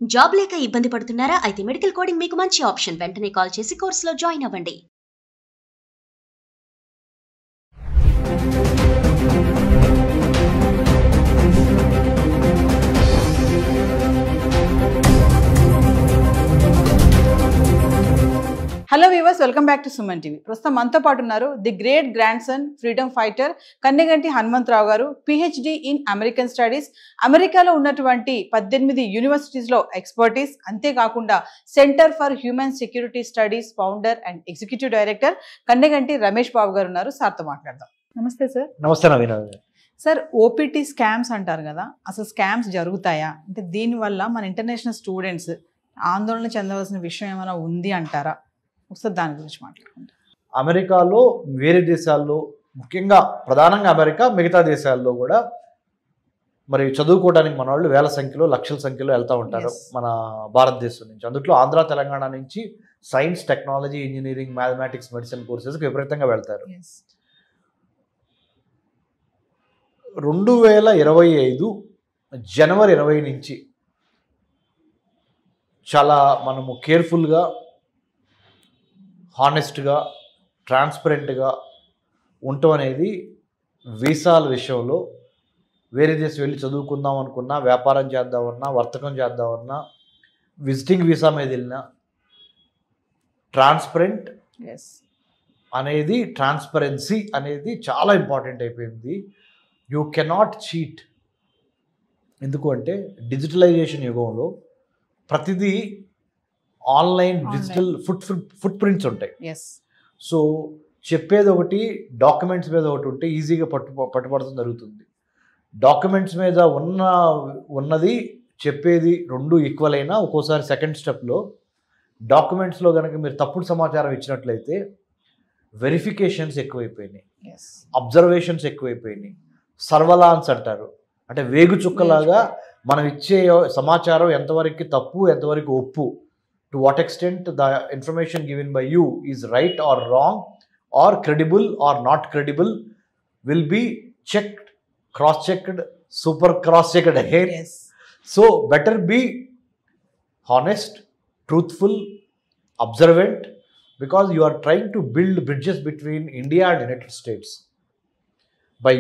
Job లేక ఇబ్బంది పడుతున్నారా? అయితే మెడికల్ కోడింగ్ మీకు మంచి ఆప్షన్. వెంటనే కాల్ చేసి కోర్సులో జాయిన్ అవ్వండి. Hello viewers, welcome back to Suman TV. ప్రస్తుతం మనతో పాటు ఉన్నారు the great grandson freedom fighter Kanneganti Hanumantharao గారు. పిహెచ్డి ఇన్ అమెరికన్ స్టడీస్, అమెరికాలో ఉన్నటువంటి 18 యూనివర్సిటీస్లో ఎక్స్పర్టీస్. అంతేకాకుండా centre for human security studies founder and executive director Kanneganti Ramesh Babu గారు ఉన్నారు. సార్తో మాట్లాడదాం. నమస్తే సార్. నమస్తే నవీన్. సార్, ఓపీటీ స్కామ్స్ అంటారు కదా, అసలు స్కామ్స్ జరుగుతాయా? అంటే దీనివల్ల మన ఇంటర్నేషనల్ స్టూడెంట్స్ ఆందోళన చెందవలసిన విషయం ఏమైనా ఉంది అంటారా? ఒకసారి దాని గురించి మాట్లాడుకుంటాం. అమెరికాలో వేరే దేశాల్లో, ముఖ్యంగా ప్రధానంగా అమెరికా, మిగతా దేశాల్లో కూడా మరి చదువుకోవడానికి మన వాళ్ళు వేల సంఖ్యలో, లక్షల సంఖ్యలో వెళ్తూ ఉంటారు మన భారతదేశం నుంచి. అందులో ఆంధ్ర, తెలంగాణ నుంచి science, technology, engineering, mathematics, medicine కోర్సెస్కి విపరీతంగా వెళ్తారు. 2025 జనవరి 20 నుంచి చాలా మనము కేర్ఫుల్గా, హానెస్ట్గా, ట్రాన్స్పరెంట్గా ఉండటం అనేది వీసాల విషయంలో వేరే దేశం వెళ్ళి చదువుకుందాం అనుకున్నా, వ్యాపారం చేద్దామన్నా, వర్తకం చేద్దామన్నా, విజిటింగ్ వీసా మీద వెళ్ళినా ట్రాన్స్పరెంట్ అనేది, ట్రాన్స్పరెన్సీ అనేది చాలా ఇంపార్టెంట్ అయిపోయింది. You cannot cheat. ఎందుకు అంటే డిజిటలైజేషన్ యుగంలో ప్రతిదీ ఆన్లైన్, డిజిటల్ ఫుట్ ప్రింట్స్ ఉంటాయి. సో చెప్పేది ఒకటి, డాక్యుమెంట్స్ మీద ఒకటి ఉంటే ఈజీగా పట్టుబడటం జరుగుతుంది. డాక్యుమెంట్స్ మీద ఉన్నది చెప్పేది రెండు ఈక్వల్ అయినా ఒక్కోసారి సెకండ్ స్టెప్లో డాక్యుమెంట్స్లో కనుక మీరు తప్పుడు సమాచారం ఇచ్చినట్లయితే వెరిఫికేషన్స్ ఎక్కువైపోయినాయి, అబ్జర్వేషన్స్ ఎక్కువైపోయినాయి, సర్వలాన్స్ అంటారు. అంటే వేగు చుక్కలాగా మనం ఇచ్చే సమాచారం ఎంతవరకు తప్పు, ఎంతవరకు ఒప్పు, to what extent the information given by you is right or wrong or credible or not credible will be checked, cross-checked, super cross-checked again. So better be honest, truthful, observant, because you are trying to build bridges between India and United States by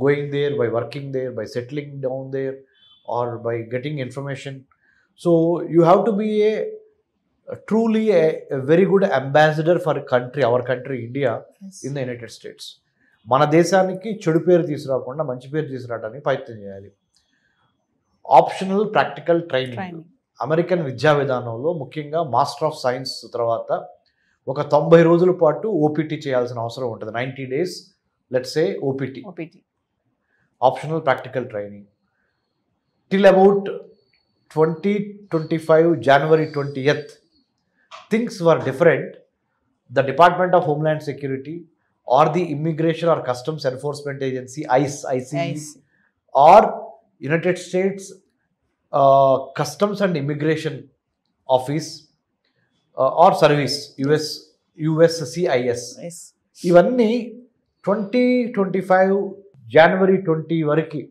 going there, by working there, by settling down there, or by getting information. So you have to be truly a very good ambassador for country, our country India, in the United States. మన దేశానికి చెడు పేరు తీసుకురాకుండా మంచి పేరు తీసుకురావడానికి ప్రయత్నం చేయాలి. ఆప్షనల్ ప్రాక్టికల్ ట్రైనింగ్ అమెరికన్ విద్యా విధానంలో ముఖ్యంగా మాస్టర్ ఆఫ్ సైన్స్ తర్వాత ఒక 90 రోజుల పాటు ఓపీటీ చేయాల్సిన అవసరం ఉంటుంది. 90 days, let's say OPT, optional practical training. Till about 2025 January 20th things were different. The Department of Homeland Security or the Immigration or Customs Enforcement Agency, ICE, or United States Customs and Immigration Office or Service, USCIS, ఇవన్నీ 2025 January 20 వరకు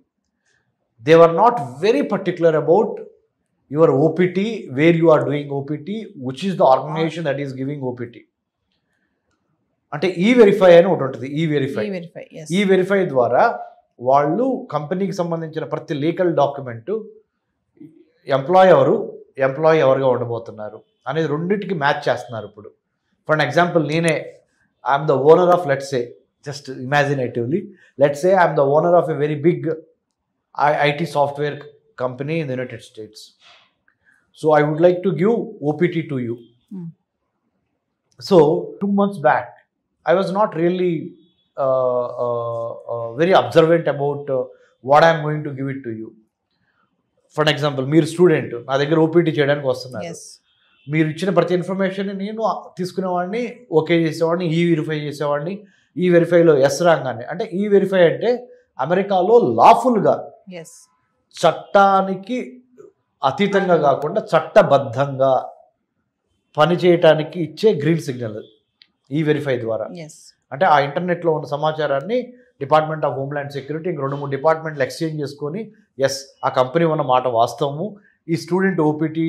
they were not very particular about your OPT, where you are doing OPT, which is the organization that is giving OPT. అంటే E-Verify అని ఒకటి ఉంటుంది. E-Verify ద్వారా వాళ్ళు కంపెనీకి సంబంధించిన ప్రతి లీగల్ డాక్యుమెంట్ ఎంప్లాయీ ఎవరుగా ఉండబోతున్నారు అనేది రెండింటికి మ్యాచ్ చేస్తున్నారు. ఇప్పుడు ఫర్ ఎగ్జాంపుల్ నేనే I'm the owner of, let's say, just imaginatively, let's say I'm the owner of a very big IT software company in the United States. So I would like to give OPT to you. So 2 months back, I was not really very observant about what I am going to give it to you. For example, మీరు student నా దగ్గర OPT చేయడానికి వస్తున్నారు. మీరు ఇచ్చిన ప్రతి information నేను తీసుకునేవాడిని, okay చేసేవాడిని, E-Verify చేసేవాడిని. E-Verifyలో ఎస్ రాగానే, అంటే E-Verify అంటే అమెరికాలో లాఫుల్గా, చట్టానికి అతీతంగా కాకుండా చట్టబద్ధంగా పనిచేయటానికి ఇచ్చే గ్రీన్ సిగ్నల్ E-Verify ద్వారా. అంటే ఆ ఇంటర్నెట్లో ఉన్న సమాచారాన్ని Department of Homeland Security ఇంక 2-3 డిపార్ట్మెంట్లు ఎక్స్చేంజ్ చేసుకొని, ఎస్ ఆ కంపెనీ ఉన్న మాట వాస్తవము, ఈ స్టూడెంట్ ఓపీటీ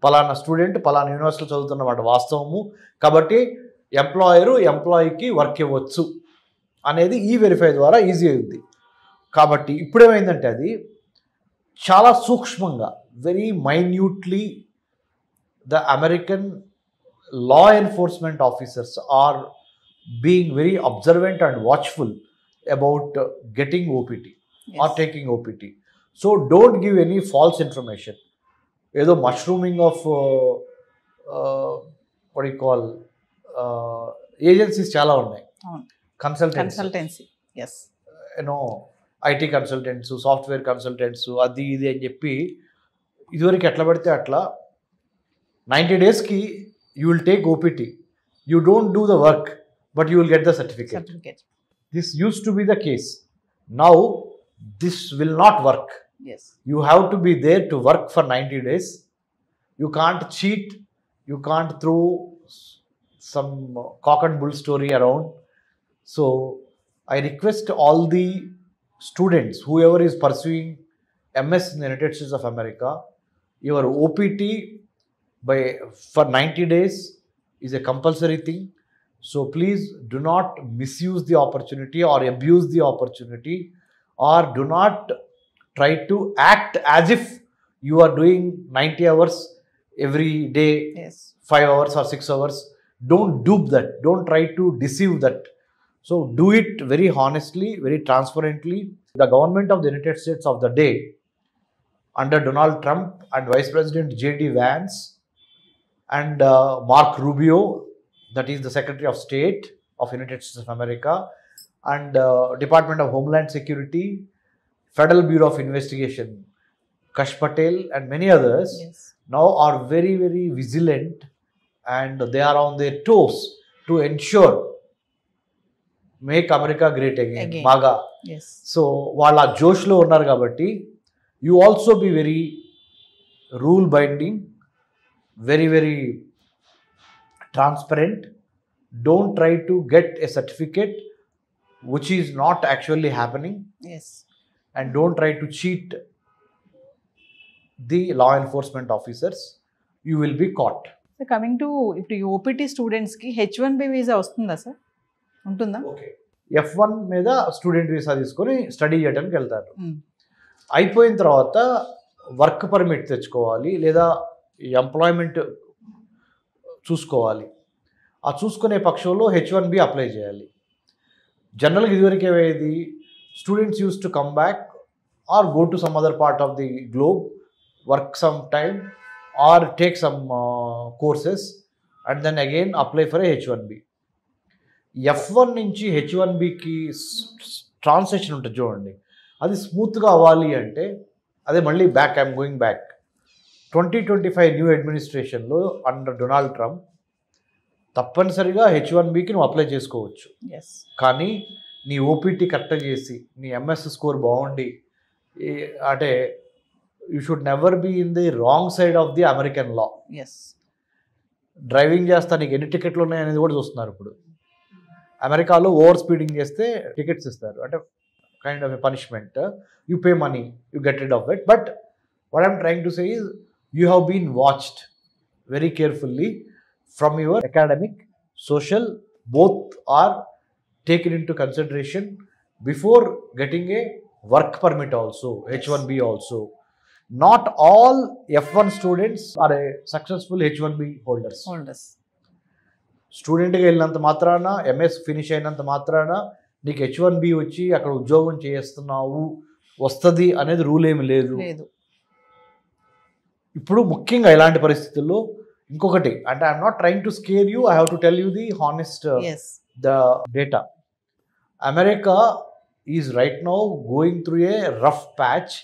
పలానా స్టూడెంట్ పలానా యూనివర్సిటీలో చదువుతున్నమాట వాస్తవము, కాబట్టి ఎంప్లాయీకి వర్క్ ఇవ్వచ్చు అనేది ఈ వెరిఫై ద్వారా ఈజీ అయింది. కాబట్టి ఇప్పుడేమైందంటే అది చాలా సూక్ష్మంగా very minutely the American law enforcement officers are being very observant and watchful about getting OPT or taking OPT. So don't give any false information. Either mushrooming of what do you call agencies chala unnai, consultancy yes, IT consultants, software consultants, అది ఇది అని చెప్పి ఇదివరకు ఎట్లా పడితే అట్లా 90 daysకి you will take OPT. You don't do the work, but you will get the certificate. This used to be the case. Now, this will not work. Yes. You have to be there to work for 90 days. You can't cheat. You can't throw some cock and bull story around. So, I request all the students, whoever is pursuing MS in the United States of America, your OPT for 90 days is a compulsory thing. So please do not misuse the opportunity or abuse the opportunity, or do not try to act as if you are doing 90 hours every day, yes, 5 hours or 6 hours. Don't dupe that. Don't try to deceive that. So do it very honestly, very transparently. The government of the United States of the day under Donald Trump and Vice President J.D. Vance and Mark Rubio, that is the Secretary of State of United States of America, and Department of Homeland Security, Federal Bureau of Investigation, Kash Patel and many others, yes, now are very, very vigilant, and they are on their toes to ensure make America great again. Baga. yes. So వాళ్ళ జోష్లో ఉన్నారు కాబట్టి you also be very rule binding, very, very transparent. Don't try to get a certificate which is not actually happening, yes, and don't try to cheat the law enforcement officers. You will be caught. So coming to ఇప్పుడు ఈ OPT స్టూడెంట్స్కి H1B visa వస్తుందా sir? ఉంటుందా? Okay, F1 మీద student visa తీసుకొని study చేయడానికి వెళ్తారు. అయిపోయిన తర్వాత వర్క్ పర్మిట్ తెచ్చుకోవాలి, లేదా ఎంప్లాయ్మెంట్ చూసుకోవాలి. ఆ చూసుకునే పక్షంలో H1B అప్లై చేయాలి. జనరల్గా ఇదివరకు ఏమయ్యేది, students used to come back or go to some other part of the globe, work some time or take some courses and then again apply for H1B. F1 నుంచి H1Bకి transaction ఉంటుంది చూడండి, అది స్మూత్గా అవ్వాలి అంటే అదే మళ్ళీ ఐఎమ్ గోయింగ్ బ్యాక్ 2025 న్యూ అడ్మినిస్ట్రేషన్లో అండర్ డొనాల్డ్ ట్రంప్ తప్పనిసరిగా H1Bకి నువ్వు అప్లై చేసుకోవచ్చు. కానీ నీ ఓపీటీ కరెక్ట్ చేసి నీ ఎంఎస్ స్కోర్ బాగుండి అంటే you should never be in the wrong side of the American law. Driving చేస్తా నీకు ఎన్ని టికెట్లు ఉన్నాయి అనేది కూడా చూస్తున్నారు ఇప్పుడు. అమెరికాలో ఓవర్ స్పీడింగ్ చేస్తే టికెట్స్ ఇస్తారు, అంటే kind of a punishment. You pay money, you get rid of it. But what I'm trying to say is you have been watched very carefully from your academic, social, both are taken into consideration before getting a work permit also, H1B also. Not all F1 students are a successful H1B holders. స్టూడెంట్గా వెళ్ళినంత మాత్రాన, MS finish అయినంత మాత్రాన నీకు H1B వచ్చి అక్కడ ఉద్యోగం చేస్తున్నావు వస్తుంది అనేది రూల్ ఏమి లేదు. ఇప్పుడు ముఖ్యంగా ఇలాంటి పరిస్థితుల్లో ఇంకొకటి, అంటే I'm not trying to scare you, I have to tell you the honest the data. America is right now going through a rough patch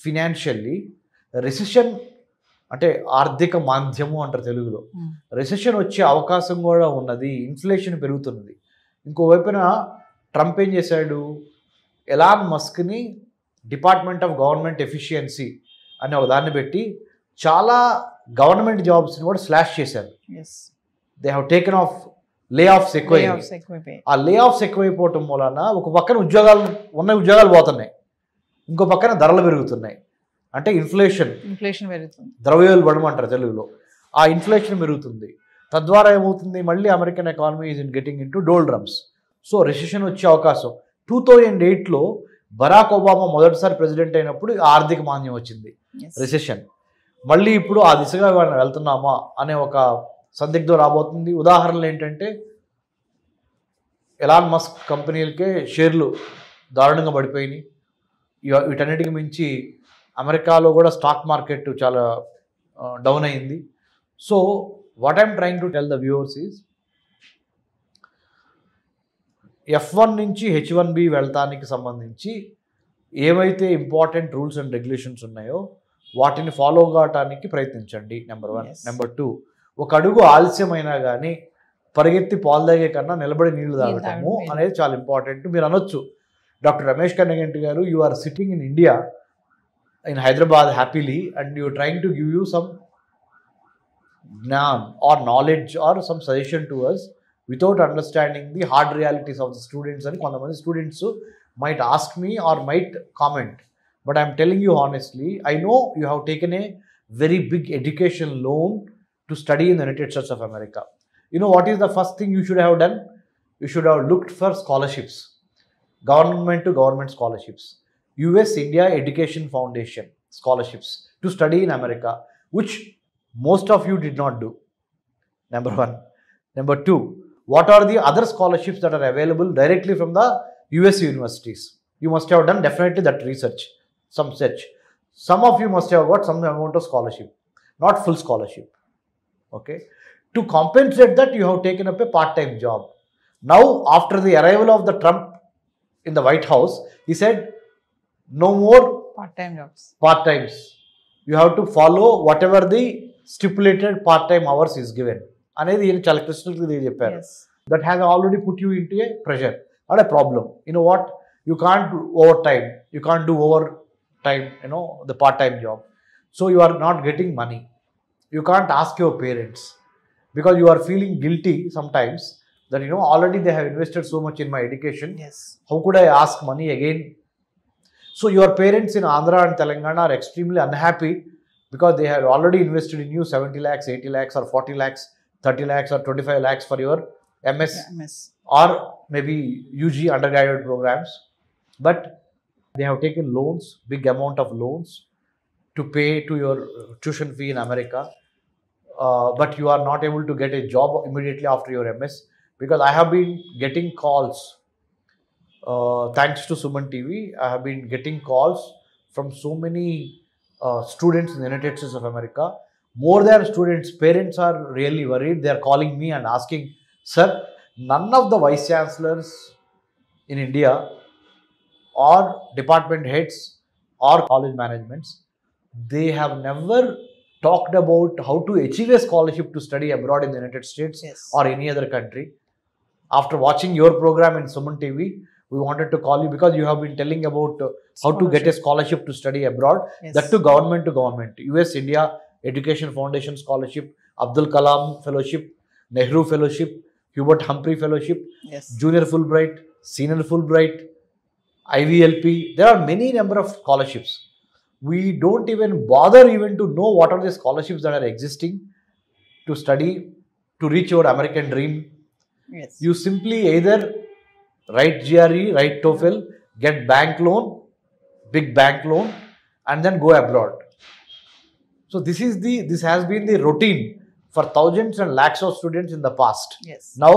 financially. Recession అంటే ఆర్థిక మాంద్యము అంటారు తెలుగులో. రెసిషన్ వచ్చే అవకాశం కూడా ఉన్నది, ఇన్ఫ్లేషన్ పెరుగుతున్నది. ఇంకోవైపున ట్రంప్ ఏం చేశాడు, ఎలాన్ మస్క్ని డిపార్ట్మెంట్ ఆఫ్ గవర్నమెంట్ ఎఫిషియన్సీ అనే ఒక దాన్ని పెట్టి చాలా గవర్నమెంట్ జాబ్స్ని కూడా స్లాష్ చేశారు. దే హ్యావ్ టేకెన్ ఆఫ్ లే ఆఫ్స్ ఎక్కువైపోయి. ఆ లే ఆఫ్స్ ఎక్కువైపోవటం వలన ఒక పక్కన ఉద్యోగాలు పోతున్నాయి, ఇంకో పక్కన ధరలు పెరుగుతున్నాయి. అంటే ఇన్ఫ్లేషన్ పెరుగుతుంది. ద్రవ్యోల్బణం అంటారు తెలుగులో. ఆ ఇన్ఫ్లేషన్ పెరుగుతుంది. తద్వారా ఏమవుతుంది, మళ్ళీ American economy is in getting into doldrums. So recession వచ్చే అవకాశం. 2008లో బరాక్ ఒబామా మొదటిసారి ప్రెసిడెంట్ అయినప్పుడు ఆర్థిక మాంద్యం వచ్చింది, రెసిషన్. మళ్ళీ ఇప్పుడు ఆ దిశగా మనం వెళ్తున్నామా అనే ఒక సందిగ్ధం రాబోతుంది. ఉదాహరణలు ఏంటంటే ఎలాన్ మస్క్ కంపెనీలకే షేర్లు దారుణంగా పడిపోయినాయి. వీటన్నిటికి మించి అమెరికాలో కూడా స్టాక్ మార్కెట్ చాలా డౌన్ అయింది. So what I'm trying to tell the viewers is F1 నుంచి H1B వెళ్తానికి సంబంధించి ఏవైతే ఇంపార్టెంట్ రూల్స్ అండ్ రెగ్యులేషన్స్ ఉన్నాయో వాటిని ఫాలో కావటానికి ప్రయత్నించండి. నెంబర్ 1. నెంబర్ 2, ఒక అడుగు ఆలస్యమైనా కానీ పరిగెత్తి పాలు తాగే కన్నా నిలబడి నీళ్లు తాగటము అనేది చాలా ఇంపార్టెంట్. మీరు అనొచ్చు, డాక్టర్ రమేష్ కన్నగంటి గారు, you are sitting in India, in Hyderabad happily, and you trying to give you some జ్ఞాన్ or knowledge or some suggestion to us without understanding the hard realities of the students. And kontamandi students might ask me or might comment, but I am telling you honestly, I know you have taken a very big education loan to study in the United States of America. You know what is the first thing you should have done? You should have looked for scholarships, government to government scholarships, US India Education Foundation scholarships to study in America, which most of you did not do. Number 1. Number 2, what are the other scholarships that are available directly from the US universities? You must have done definitely that research, some search. Some of you must have got some amount of scholarship, not full scholarship. Okay. To compensate that, you have taken up a part-time job. Now, after the arrival of the Trump in the White House, he said, no more part-time jobs. Part-times. You have to follow whatever the stipulated part-time hours is given. అనేది ఈయన చాలా క్రిస్టల్గా చెప్పారు. That has already put you into a pressure or a problem. You know what, you can't do over time, you can't do over time, you know the part time job. So you are not getting money. You can't ask your parents because you are feeling guilty sometimes that, you know, already they have invested so much in my education. Yes. How could I ask money again? So your parents in Andhra and Telangana are extremely unhappy because they have already invested in you 70 lakhs, 80 lakhs or 40 lakhs, 30 lakhs or 25 lakhs for your MS, or maybe UG undergraduate programs. But they have taken loans, big amount of loans to pay to your tuition fee in America. But you are not able to get a job immediately after your MS, because I have been getting calls, thanks to Suman TV, I have been getting calls from so many students in the United States of America. More than students, parents are really worried. They are calling me and asking, sir, none of the vice chancellors in India or department heads or college managements, they have never talked about how to achieve a scholarship to study abroad in the United States. Yes. Or any other country. After watching your program in Suman TV, we wanted to call you because you have been telling about how to get a scholarship to study abroad. Yes. That to government, US India Education Foundation Scholarship, Abdul Kalam Fellowship, Nehru Fellowship, Hubert Humphrey Fellowship, Yes. Junior Fulbright, Senior Fulbright, IVLP. There are many number of scholarships. We don't even bother even to know what are the scholarships that are existing to study, to reach your American dream. Yes. You simply either write GRE, write TOEFL, get bank loan, big bank loan, and then go abroad. So this has been the routine for thousands and lakhs of students in the past. Yes. Now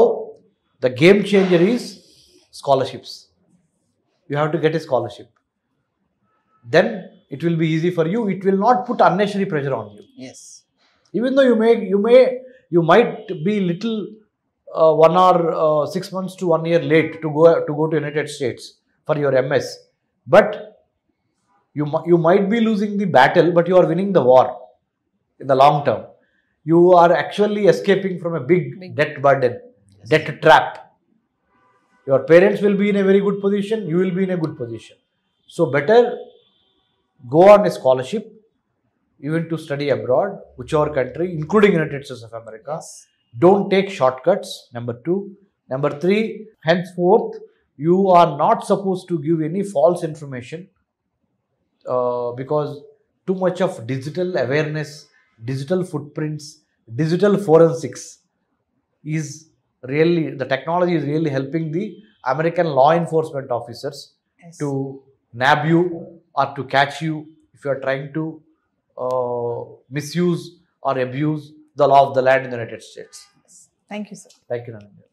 the game changer is scholarships. You have to get a scholarship. Then it will be easy for you. It will not put unnecessary pressure on you. Yes. Even though you might be little 1 or 6 months to 1 year late to go to United States for your MS, but you might be losing the battle, but you are winning the war in the long term. You are actually escaping from a big debt burden, debt trap. Your parents will be in a very good position. You will be in a good position. So better go on a scholarship, even to study abroad, whichever country, including United States of America. Yes. Don't take shortcuts. Number 2. Number 3, henceforth, you are not supposed to give any false information, because too much of digital awareness, digital footprints, digital forensics is really, the technology is really helping the American law enforcement officers Yes. to nab you or to catch you if you are trying to misuse or abuse the law of the land in the United States. Thank you, sir. Thank you, Nananya.